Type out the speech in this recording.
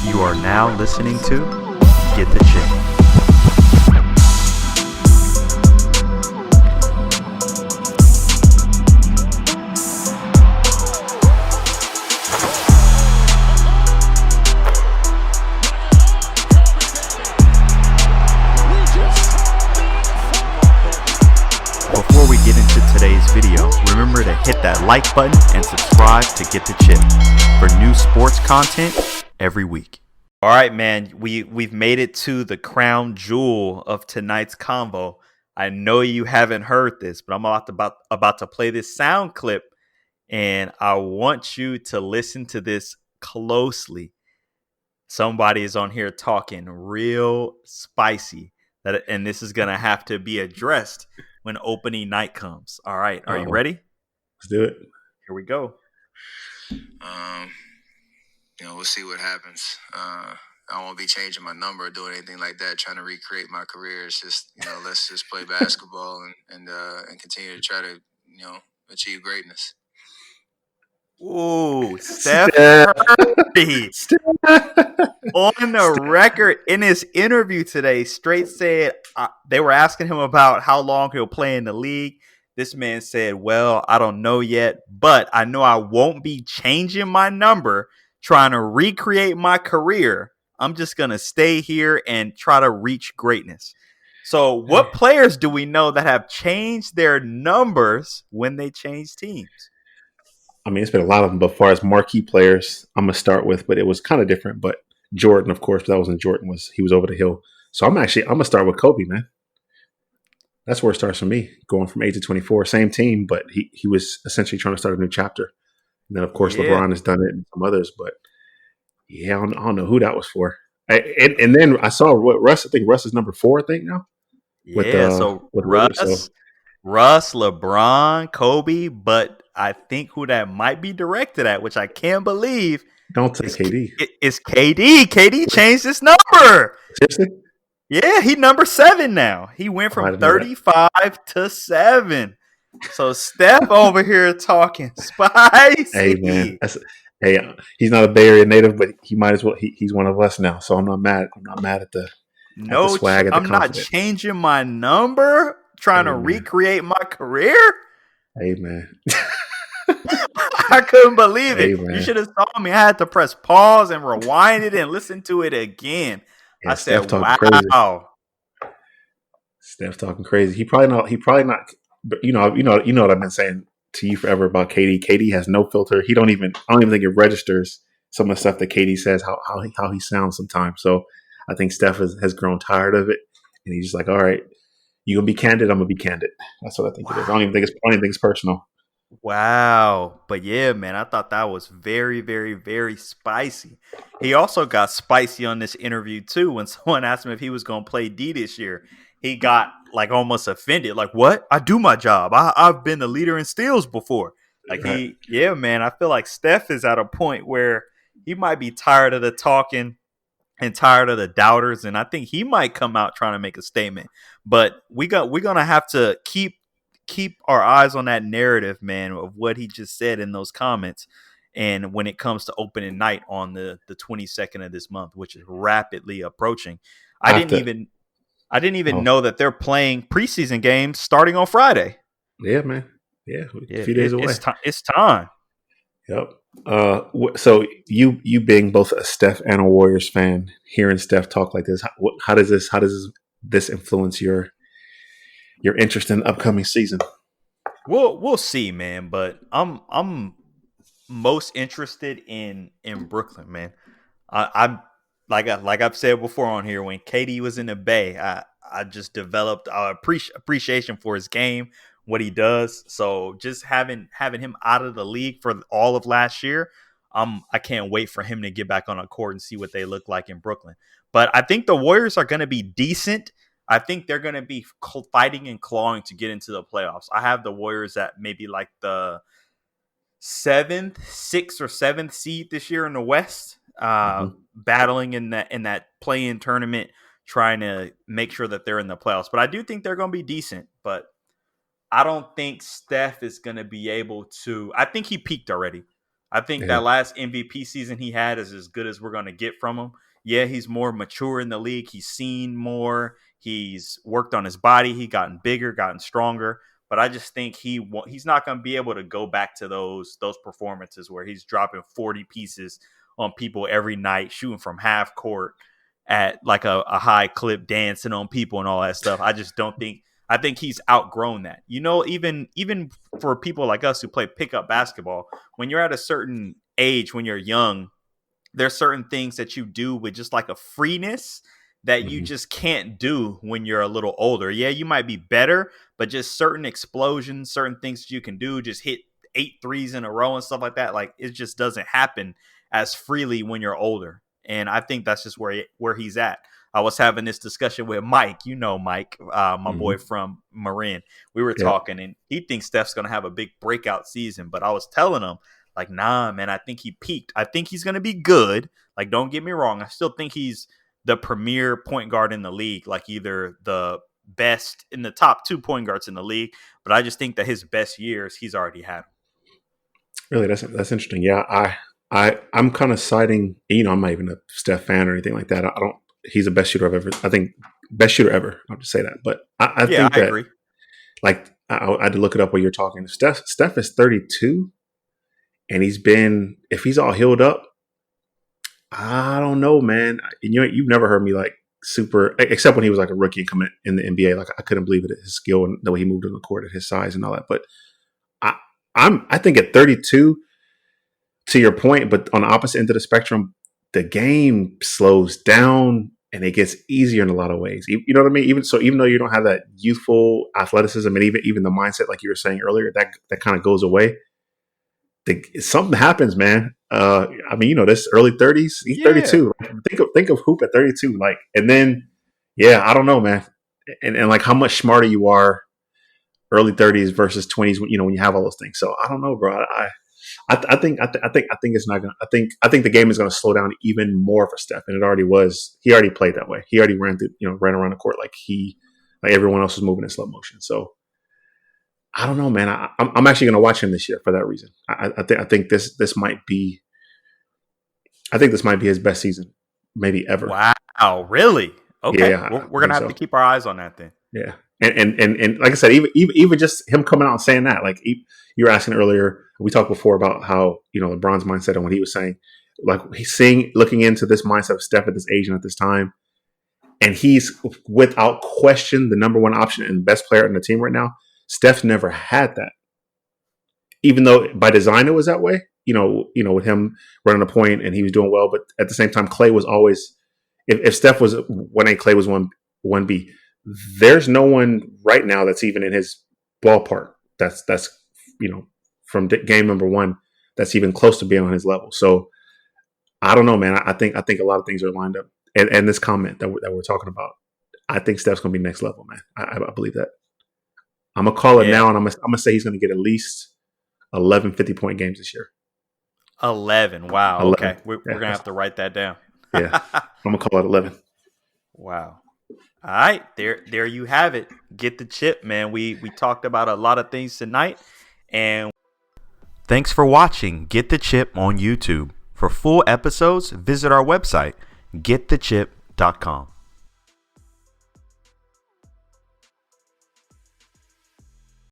You are now listening to Get the Chip. Before we get into today's video, remember to hit that like button and subscribe to Get the Chip for new sports content every week. All right, man, we've made it to the crown jewel of tonight's convo. I know you haven't heard this, but I'm about to play this sound clip, and I want you to listen to this closely. Somebody is on here talking real spicy, and this is gonna have to be addressed when opening night comes. All right, are you ready? Let's do it. Here we go. We'll see what happens. I won't be changing my number or doing anything like that, trying to recreate my career. It's just, let's just play basketball and continue to try to, achieve greatness. Ooh, Steph Curry on the record in his interview today, straight said they were asking him about how long he'll play in the league. This man said, well, I don't know yet, but I know I won't be changing my number, trying to recreate my career. I'm just going to stay here and try to reach greatness. So what players do we know that have changed their numbers when they change teams? I mean, it's been a lot of them, but as far as marquee players, I'm going to start with, but it was kind of different. But Jordan, of course, that wasn't Jordan, he was over the hill. So I'm going to start with Kobe, man. That's where it starts for me, going from 8 to 24. Same team, but he was essentially trying to start a new chapter. And then, of course, LeBron has done it and some others. But, yeah, I don't know who that was for. And then I saw Russ. I think Russ is number 4, I think, now. With Russ, LeBron, Kobe, but I think who that might be directed at, which I can't believe. Don't say KD. It's KD. KD changed his number. Seriously? Yeah, he number 7 now. He went from 35 to 7. So Steph over here talking spicy. Hey, man. He's not a Bay Area native, but he might as well. He's one of us now, so I'm not mad. I'm not mad at the swag. I'm not changing my number, trying to recreate my career. Hey, man. I couldn't believe it. Man. You should have saw me. I had to press pause and rewind it and listen to it again. Yeah, I said, "Wow." Crazy. Steph talking crazy. He probably not. But you know what I've been saying to you forever about KD. KD has no filter. I don't even think it registers some of the stuff that KD says, how he sounds sometimes. So I think Steph has grown tired of it, and he's just like, all right, you gonna be candid, I'm gonna be candid. That's what I think it is. I don't even think it's personal. Wow. But yeah, man, I thought that was very, very, very spicy. He also got spicy on this interview too. When someone asked him if he was going to play D this year, he got like almost offended. Like, what? I do my job. I've been the leader in steals before. Like yeah, man, I feel like Steph is at a point where he might be tired of the talking and tired of the doubters. And I think he might come out trying to make a statement, but we're going to have to keep our eyes on that narrative, man, of what he just said in those comments. And when it comes to opening night on the 22nd of this month, which is rapidly approaching, I didn't even know that they're playing preseason games starting on Friday. Yeah, man. Yeah, a few days away. It's time. Yep. So you being both a Steph and a Warriors fan, hearing Steph talk like this, how does this influence your interest in the upcoming season? We'll see, man. But I'm most interested in Brooklyn, man. I'm like I've said before on here, when KD was in the Bay, I just developed appreciation for his game, what he does. So just having him out of the league for all of last year, I can't wait for him to get back on a court and see what they look like in Brooklyn. But I think the Warriors are going to be decent. I think they're going to be fighting and clawing to get into the playoffs. I have the Warriors at maybe like the 6th or 7th seed this year in the West, battling in that play-in tournament, trying to make sure that they're in the playoffs. But I do think they're going to be decent. But I don't think Steph is going to be able to – I think he peaked already. I think Yeah. that last MVP season he had is as good as we're going to get from him. Yeah, he's more mature in the league. He's seen more. He's worked on his body. He gotten bigger, gotten stronger. But I just think he's not going to be able to go back to those performances where he's dropping 40 pieces on people every night, shooting from half court at like a high clip, dancing on people and all that stuff. I just don't think. I think he's outgrown that. Even for people like us who play pickup basketball, when you're at a certain age, when you're young, there's certain things that you do with just like a freeness that you just can't do when you're a little older. Yeah, you might be better, but just certain explosions, certain things that you can do, just hit 8 threes in a row and stuff like that. Like it just doesn't happen as freely when you're older. And I think that's just where he's at. I was having this discussion with Mike, Mike, my boy from Marin. We were talking, and he thinks Steph's going to have a big breakout season. But I was telling him, like, nah, man, I think he peaked. I think he's going to be good. Like, don't get me wrong. I still think he's the premier point guard in the league, like either the best in the top 2 point guards in the league. But I just think that his best years, he's already had them. Really, that's interesting. Yeah, I'm kind of siding. I'm not even a Steph fan or anything like that. I don't. He's the best shooter I've ever. I think best shooter ever. I'll just say that. But I think that, agree. Like I had to look it up while you're talking. Steph is 32, and if he's all healed up, I don't know, man. You've never heard me like super, except when he was like a rookie and coming in the NBA. Like I couldn't believe it, his skill and the way he moved on the court at his size and all that. But I think at 32, to your point, but on the opposite end of the spectrum, the game slows down and it gets easier in a lot of ways. You know what I mean? Even though you don't have that youthful athleticism and even the mindset, like you were saying earlier, that kind of goes away. Something happens, man. This early 30s. He's 32. Think of hoop at 32. Like, and then, I don't know, man. And like how much smarter you are, early 30s versus 20s. When you have all those things. So I don't know, bro. I think it's not gonna. I think the game is gonna slow down even more for Steph, and it already was. He already played that way. He already ran around the court like everyone else was moving in slow motion. So I don't know, man. I'm actually gonna watch him this year for that reason. I think this might be. I think this might be his best season, maybe ever. Wow, really? Okay, Yeah, we're gonna have to keep our eyes on that then. Yeah, and like I said, even just him coming out and saying that, like you were asking earlier, we talked before about how LeBron's mindset and what he was saying, like he's looking into this mindset of Steph at this age and at this time, and he's without question the number one option and best player on the team right now. Steph's never had that, even though by design it was that way. With him running a point and he was doing well, but at the same time, Clay was always. If Steph was 1A, Clay was 1B. There's no one right now that's even in his ballpark. That's from game number 1 that's even close to being on his level. So I don't know, man. I think a lot of things are lined up. And this comment that we're talking about, I think Steph's going to be next level, man. I believe that. I'm gonna call it now, and I'm gonna say he's going to get at least 11 50-point games this year. 11. Wow. 11. Okay, we're gonna have to write that down. Yeah, I'm gonna call it 11. Wow. All right, there you have it. Get the chip, man. We talked about a lot of things tonight, and thanks for watching Get the Chip on YouTube. For full episodes, visit our website, getthechip.com.